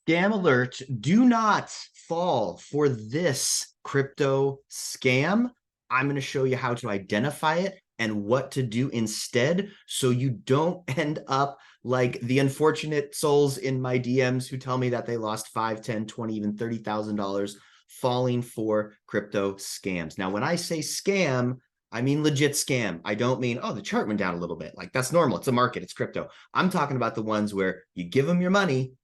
Scam alert. Do not fall for this crypto scam. I'm going to show you how to identify it and what to do instead so you don't end up like the unfortunate souls in my DMs who tell me that they lost 5, 10, 20, even $30,000 falling for crypto scams. Now, when I say scam, I mean legit scam. I don't mean, oh, the chart went down a little bit. Like that's normal. It's a market. It's crypto. I'm talking about the ones where you give them your money,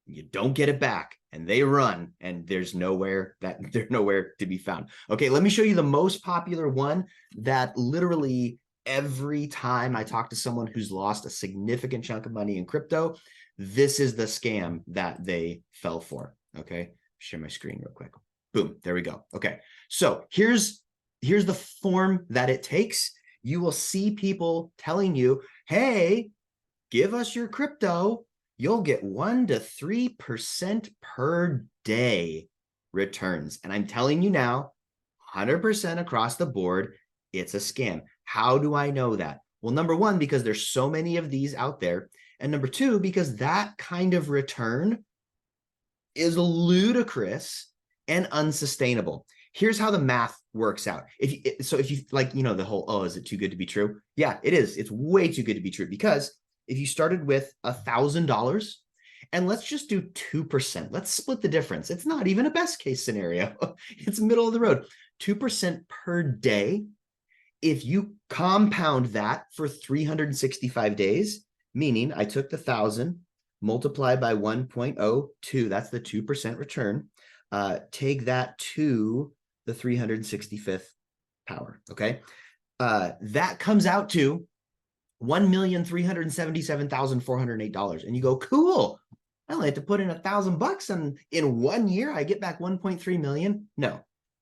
you don't get it back, and they run, and there's nowhere to be found. Okay, let me show you the most popular one that literally every time I talk to someone who's lost a significant chunk of money in crypto, this is the scam that they fell for. Okay, share my screen real quick. Boom, there we go. Okay, so here's the form that it takes. You will see people telling you, hey, give us your crypto. You'll get 1 to 3% per day returns. And I'm telling you now, 100% across the board, it's a scam. How do I know that? Well, number one, because there's so many of these out there. And number two, because that kind of return is ludicrous and unsustainable. Here's how the math works out. If you like, the whole, oh, is it too good to be true? Yeah, it is. It's way too good to be true, because if you started with $1,000 and let's just do 2%, let's split the difference. It's not even a best case scenario. It's middle of the road. 2% per day. If you compound that for 365 days, meaning I took the 1,000, multiplied by 1.02, that's the 2% return. Take that to the 365th power, okay? That comes out to $1,377,408. And you go, cool. I only had to put in $1,000 and in 1 year I get back 1.3 million. No.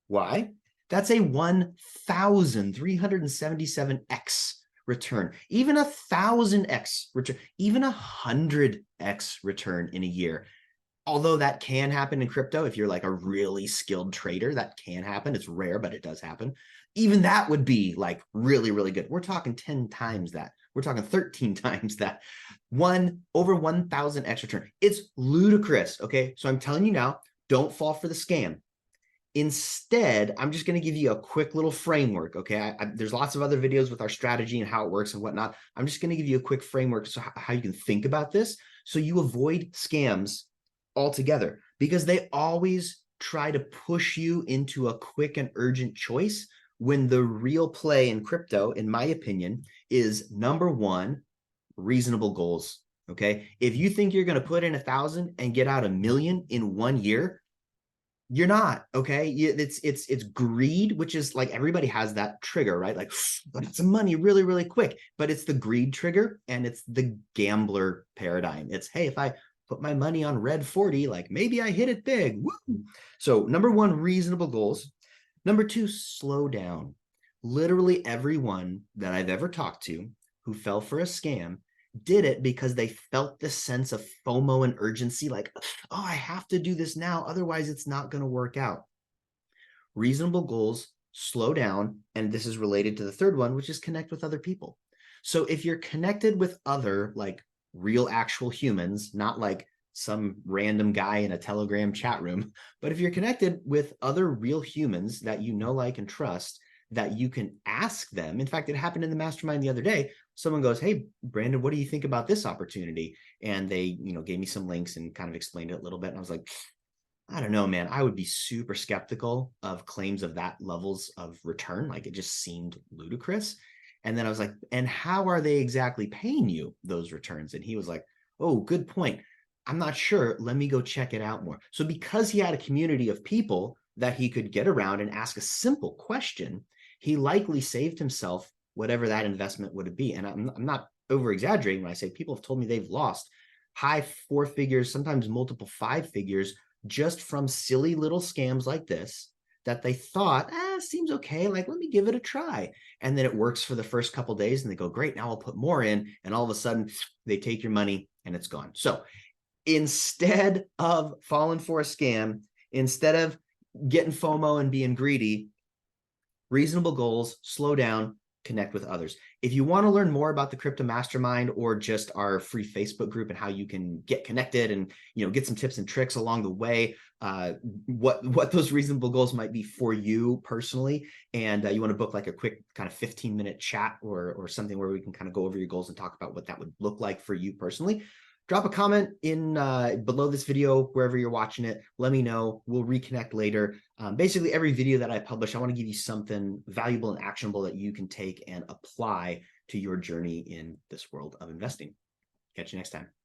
Why? That's a 1,377x return. Even 1,000x return, even 100x return in a year. Although that can happen in crypto, if you're like a really skilled trader, that can happen. It's rare, but it does happen. Even that would be like really, really good. We're talking 10 times that. We're talking 13 times that. Over 1,000x return. It's ludicrous, okay? So I'm telling you now, don't fall for the scam. Instead, I'm just going to give you a quick little framework, okay? There's lots of other videos with our strategy and how it works and whatnot. I'm just going to give you a quick framework so how you can think about this so you avoid scams altogether, because they always try to push you into a quick and urgent choice when the real play in crypto, in my opinion, is number one, reasonable goals. Okay. If you think you're going to put in 1,000 and get out 1,000,000 in 1 year, you're not. Okay. It's greed, which is like everybody has that trigger, right? Like, that's some money really, really quick, but it's the greed trigger and it's the gambler paradigm. It's, hey, if I put my money on red 40, like maybe I hit it big. Woo! So number one, reasonable goals. Number two, slow down. Literally everyone that I've ever talked to who fell for a scam did it because they felt this sense of FOMO and urgency, like, oh, I have to do this now, otherwise it's not going to work out. Reasonable goals, slow down, and this is related to the third one, which is connect with other people. So if you're connected with other like real actual humans, not like some random guy in a Telegram chat room, but if you're connected with other real humans that you know, like, and trust, that you can ask them. In fact, it happened in the mastermind the other day. Someone goes, hey, Brandon, what do you think about this opportunity? And they, gave me some links and kind of explained it a little bit. And I was like, I don't know, man, I would be super skeptical of claims of that levels of return. Like, it just seemed ludicrous. And then I was like, and how are they exactly paying you those returns? And he was like, oh, good point. I'm not sure. Let me go check it out more. So because he had a community of people that he could get around and ask a simple question, he likely saved himself whatever that investment would be. And I'm not over exaggerating when I say people have told me they've lost high 4 figures, sometimes multiple 5 figures, just from silly little scams like this that they thought, seems okay. Like, let me give it a try. And then it works for the first couple of days and they go, great, now I'll put more in. And all of a sudden they take your money and it's gone. So instead of falling for a scam, instead of getting FOMO and being greedy, reasonable goals, slow down, connect with others. If you want to learn more about the Crypto Mastermind or just our free Facebook group and how you can get connected and get some tips and tricks along the way, what those reasonable goals might be for you personally, and you want to book like a quick kind of 15-minute chat or something where we can kind of go over your goals and talk about what that would look like for you personally, drop a comment in below this video, wherever you're watching it. Let me know. We'll reconnect later. Basically, every video that I publish, I want to give you something valuable and actionable that you can take and apply to your journey in this world of investing. Catch you next time.